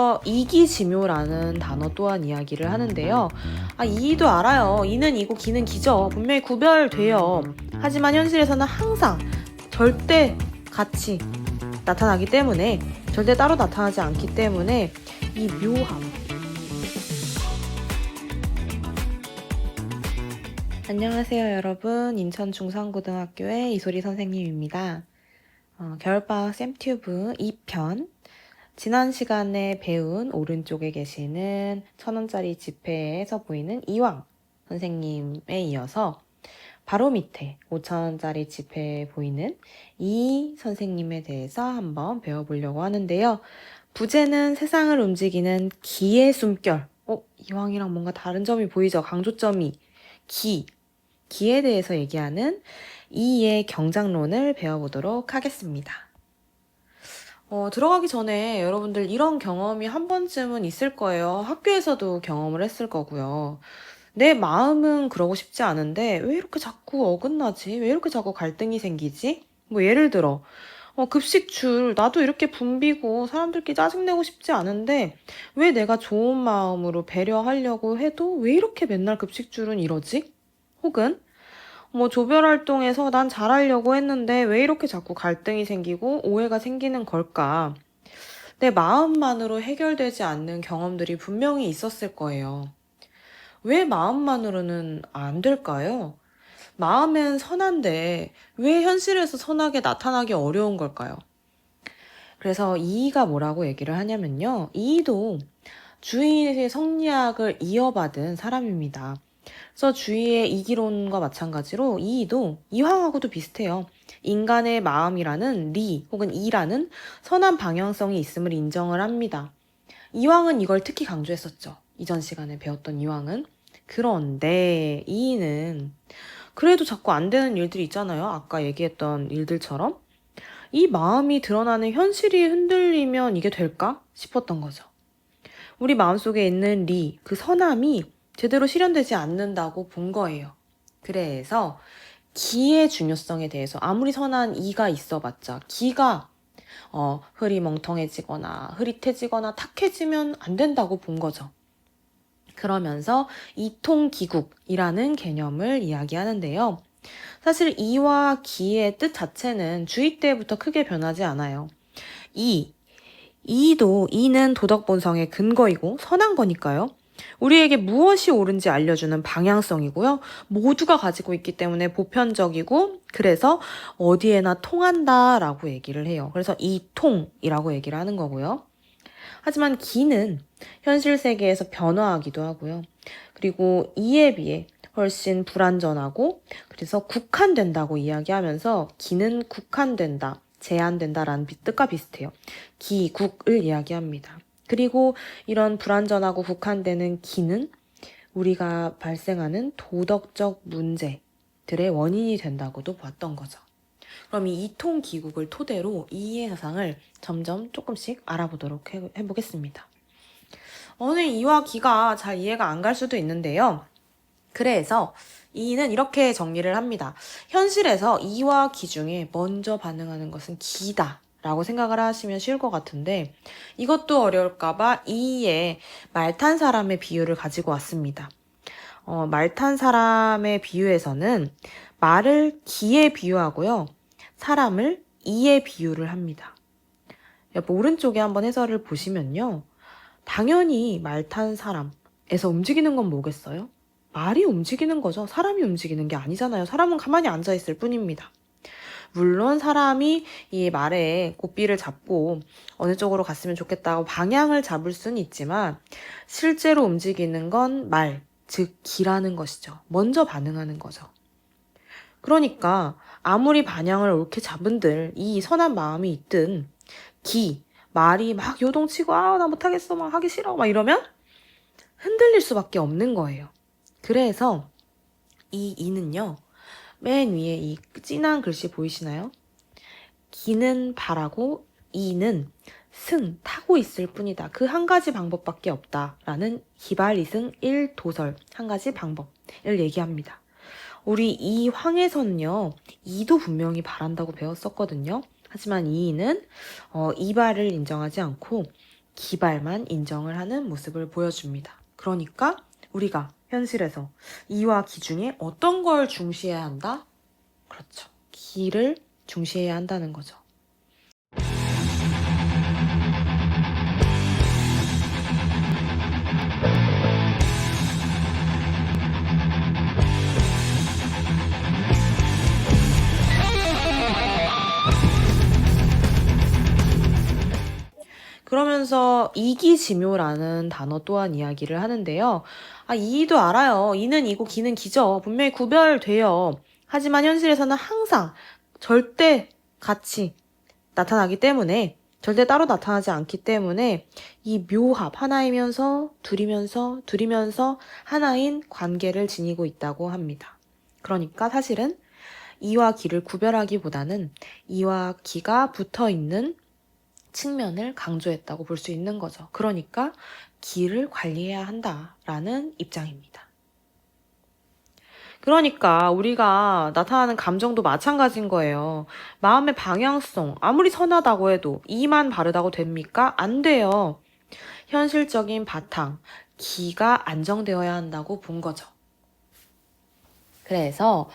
여기서 이기지묘라는 단어 또한 이야기를 하는데요. 이도 알아요. 이는 이고 기는 기죠. 분명히 구별돼요. 하지만 현실에서는 항상 절대 같이 나타나기 때문에, 절대 따로 나타나지 않기 때문에 이 묘함. 안녕하세요 여러분. 인천 중산고등학교의 이소리 선생님입니다. 겨울방학 쌤튜브 2편, 지난 시간에 배운 오른쪽에 계시는 1,000원짜리 지폐에서 보이는 이황 선생님에 이어서 바로 밑에 5,000원짜리 지폐에 보이는 이 선생님에 대해서 한번 배워보려고 하는데요. 부제는 세상을 움직이는 기의 숨결. 이황이랑 뭔가 다른 점이 보이죠? 강조점이 기에 대해서 얘기하는 이의 경장론을 배워보도록 하겠습니다. 들어가기 전에 여러분들 이런 경험이 한 번쯤은 있을 거예요. 학교에서도 경험을 했을 거고요. 내 마음은 그러고 싶지 않은데 왜 이렇게 자꾸 어긋나지? 왜 이렇게 자꾸 갈등이 생기지? 예를 들어 급식줄 나도 이렇게 붐비고 사람들끼리 짜증내고 싶지 않은데 왜 내가 좋은 마음으로 배려하려고 해도 왜 이렇게 맨날 급식줄은 이러지? 혹은 조별활동에서 난 잘하려고 했는데 왜 이렇게 자꾸 갈등이 생기고 오해가 생기는 걸까? 내 마음만으로 해결되지 않는 경험들이 분명히 있었을 거예요. 왜 마음만으로는 안 될까요? 마음엔 선한데 왜 현실에서 선하게 나타나기 어려운 걸까요? 그래서 이이가 뭐라고 얘기를 하냐면요. 이이도 주위의 성리학을 이어받은 사람입니다. 그래서 주위의 이기론과 마찬가지로 이이도 이황하고도 비슷해요. 인간의 마음이라는 리 혹은 이라는 선한 방향성이 있음을 인정을 합니다. 이황은 이걸 특히 강조했었죠. 이전 시간에 배웠던 이황은. 그런데 이이는 그래도 자꾸 안 되는 일들이 있잖아요. 아까 얘기했던 일들처럼. 이 마음이 드러나는 현실이 흔들리면 이게 될까 싶었던 거죠. 우리 마음속에 있는 리, 그 선함이 제대로 실현되지 않는다고 본 거예요. 그래서 기의 중요성에 대해서 아무리 선한 이가 있어봤자 기가 흐리멍텅해지거나 흐릿해지거나 탁해지면 안 된다고 본 거죠. 그러면서 이통기국이라는 개념을 이야기하는데요. 사실 이와 기의 뜻 자체는 주입 때부터 크게 변하지 않아요. 이는 도덕 본성의 근거이고 선한 거니까요. 우리에게 무엇이 옳은지 알려주는 방향성이고요. 모두가 가지고 있기 때문에 보편적이고 그래서 어디에나 통한다라고 얘기를 해요. 그래서 이통이라고 얘기를 하는 거고요. 하지만 기는 현실 세계에서 변화하기도 하고요. 그리고 이에 비해 훨씬 불완전하고 그래서 국한된다고 이야기하면서 기는 국한된다, 제한된다라는 뜻과 비슷해요. 기국을 이야기합니다. 그리고 이런 불완전하고 국한되는 기는 우리가 발생하는 도덕적 문제들의 원인이 된다고도 봤던 거죠. 그럼 이 이통기국을 토대로 이의 사상을 점점 조금씩 알아보도록 해보겠습니다. 오늘 이와 기가 잘 이해가 안 갈 수도 있는데요. 그래서 이는 이렇게 정리를 합니다. 현실에서 이와 기 중에 먼저 반응하는 것은 기다 라고 생각을 하시면 쉬울 것 같은데 이것도 어려울까봐 이의 말 탄 사람의 비유를 가지고 왔습니다. 말 탄 사람의 비유에서는 말을 기에 비유하고요. 사람을 이에 비유를 합니다. 오른쪽에 한번 해설을 보시면요. 당연히 말 탄 사람에서 움직이는 건 뭐겠어요? 말이 움직이는 거죠. 사람이 움직이는 게 아니잖아요. 사람은 가만히 앉아있을 뿐입니다. 물론 사람이 이 말에 고삐를 잡고 어느 쪽으로 갔으면 좋겠다고 방향을 잡을 수는 있지만 실제로 움직이는 건 말, 즉 기라는 것이죠. 먼저 반응하는 거죠. 그러니까 아무리 방향을 옳게 잡은들 이 선한 마음이 있든 말이 막 요동치고 나 못하겠어 막 하기 싫어 막 이러면 흔들릴 수밖에 없는 거예요. 그래서 이는요 맨 위에 이 진한 글씨 보이시나요? 기는 바라고 이는 타고 있을 뿐이다. 그 한 가지 방법밖에 없다라는 기발이승 1도설 한 가지 방법을 얘기합니다. 우리 이황에서는요 이도 분명히 바란다고 배웠었거든요. 하지만 이는 이발을 인정하지 않고 기발만 인정을 하는 모습을 보여줍니다. 그러니까 우리가 현실에서 이와 기 중에 어떤 걸 중시해야 한다? 그렇죠. 기를 중시해야 한다는 거죠. 그러면서 이기지묘라는 단어 또한 이야기를 하는데요. 이도 알아요. 이는 이고 기는 기죠. 분명히 구별돼요. 하지만 현실에서는 항상 절대 같이 나타나기 때문에, 절대 따로 나타나지 않기 때문에 이 묘합, 하나이면서 둘이면서 하나인 관계를 지니고 있다고 합니다. 그러니까 사실은 이와 기를 구별하기보다는 이와 기가 붙어있는 측면을 강조했다고 볼 수 있는 거죠. 그러니까 기를 관리해야 한다라는 입장입니다. 그러니까 우리가 나타나는 감정도 마찬가지인 거예요. 마음의 방향성, 아무리 선하다고 해도 이만 바르다고 됩니까? 안 돼요. 현실적인 바탕, 기가 안정되어야 한다고 본 거죠. 그래서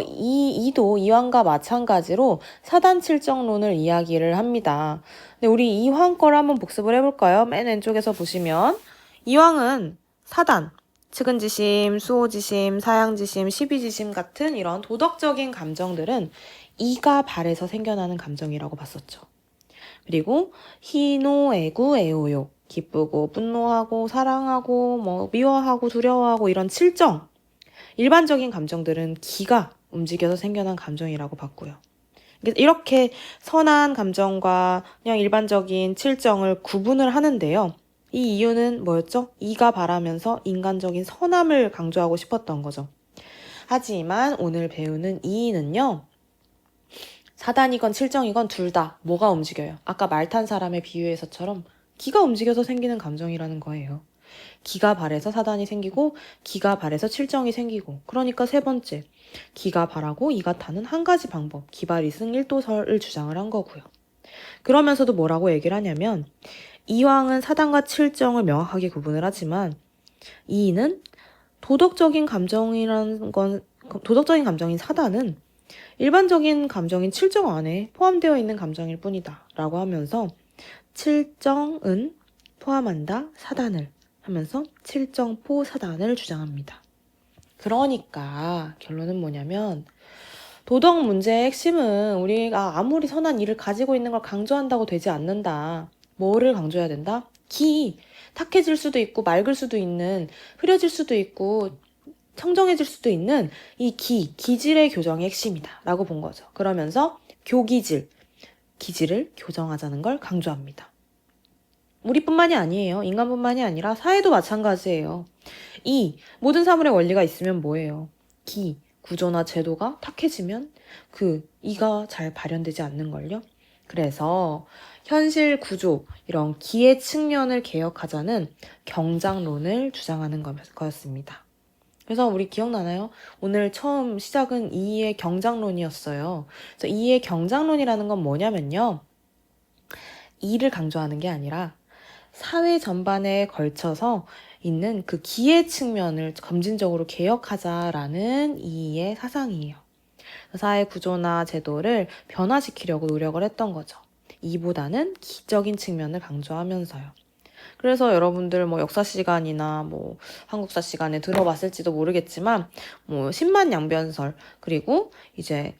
이도 이황과 마찬가지로 사단 칠정론을 이야기를 합니다. 근데 우리 이황 거를 한번 복습을 해볼까요? 맨 왼쪽에서 보시면 이황은 사단, 측은지심, 수호지심, 사양지심, 시비지심 같은 이런 도덕적인 감정들은 이가 발에서 생겨나는 감정이라고 봤었죠. 그리고 희노, 애구, 애호욕, 기쁘고 분노하고 사랑하고 미워하고 두려워하고 이런 칠정, 일반적인 감정들은 기가 움직여서 생겨난 감정이라고 봤고요. 이렇게 선한 감정과 그냥 일반적인 칠정을 구분을 하는데요. 이 이유는 뭐였죠? 이가 바라면서 인간적인 선함을 강조하고 싶었던 거죠. 하지만 오늘 배우는 이는요. 사단이건 칠정이건 둘 다 뭐가 움직여요? 아까 말 탄 사람의 비유에서처럼 기가 움직여서 생기는 감정이라는 거예요. 기가 발해서 사단이 생기고 기가 발해서 칠정이 생기고, 그러니까 세 번째, 기가 발하고 이가 타는 한 가지 방법, 기발이승 일도설을 주장을 한 거고요. 그러면서도 뭐라고 얘기를 하냐면 이왕은 사단과 칠정을 명확하게 구분을 하지만 이는 도덕적인 감정인 사단은 일반적인 감정인 칠정 안에 포함되어 있는 감정일 뿐이다 라고 하면서 칠정은 포함한다 사단을 하면서 칠정포 사단을 주장합니다. 그러니까 결론은 뭐냐면 도덕 문제의 핵심은 우리가 아무리 선한 일을 가지고 있는 걸 강조한다고 되지 않는다. 뭐를 강조해야 된다? 기, 탁해질 수도 있고 맑을 수도 있는, 흐려질 수도 있고 청정해질 수도 있는 이 기질의 교정의 핵심이다 라고 본 거죠. 그러면서 교기질, 기질을 교정하자는 걸 강조합니다. 우리뿐만이 아니에요. 인간뿐만이 아니라 사회도 마찬가지예요. 모든 사물의 원리가 있으면 뭐예요? 구조나 제도가 탁해지면 이가 잘 발현되지 않는걸요. 그래서 현실 구조, 이런 기의 측면을 개혁하자는 경장론을 주장하는 거였습니다. 그래서 우리 기억나나요? 오늘 처음 시작은 이의 경장론이었어요. 그래서 이의 경장론이라는 건 뭐냐면요. 이를 강조하는 게 아니라 사회 전반에 걸쳐서 있는 그 기의 측면을 점진적으로 개혁하자라는 이의 사상이에요. 사회 구조나 제도를 변화시키려고 노력을 했던 거죠. 이보다는 기적인 측면을 강조하면서요. 그래서 여러분들 역사 시간이나 한국사 시간에 들어봤을지도 모르겠지만 신만양변설, 그리고 이제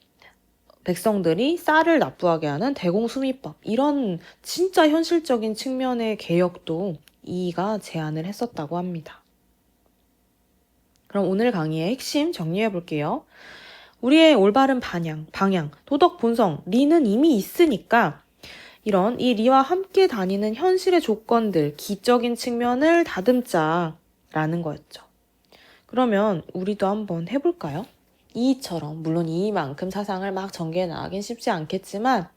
백성들이 쌀을 납부하게 하는 대공수미법, 이런 진짜 현실적인 측면의 개혁도 이가 제안을 했었다고 합니다. 그럼 오늘 강의의 핵심 정리해 볼게요. 우리의 올바른 방향, 도덕 본성, 리는 이미 있으니까 이 리와 함께 다니는 현실의 조건들, 기적인 측면을 다듬자라는 거였죠. 그러면 우리도 한번 해볼까요? 이처럼, 물론 이만큼 사상을 막 전개해 나가긴 쉽지 않겠지만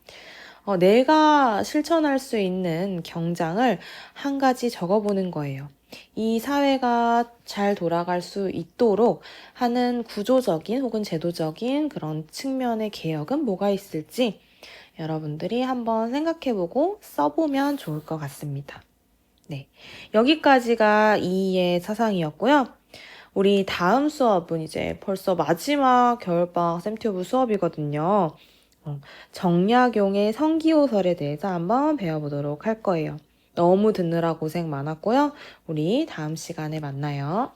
내가 실천할 수 있는 경장을 한 가지 적어보는 거예요. 이 사회가 잘 돌아갈 수 있도록 하는 구조적인 혹은 제도적인 그런 측면의 개혁은 뭐가 있을지 여러분들이 한번 생각해보고 써보면 좋을 것 같습니다. 네, 여기까지가 2의 사상이었고요. 우리 다음 수업은 이제 벌써 마지막 겨울방학 쌤튜브 수업이거든요. 정약용의 성기호설에 대해서 한번 배워보도록 할 거예요. 너무 듣느라 고생 많았고요. 우리 다음 시간에 만나요.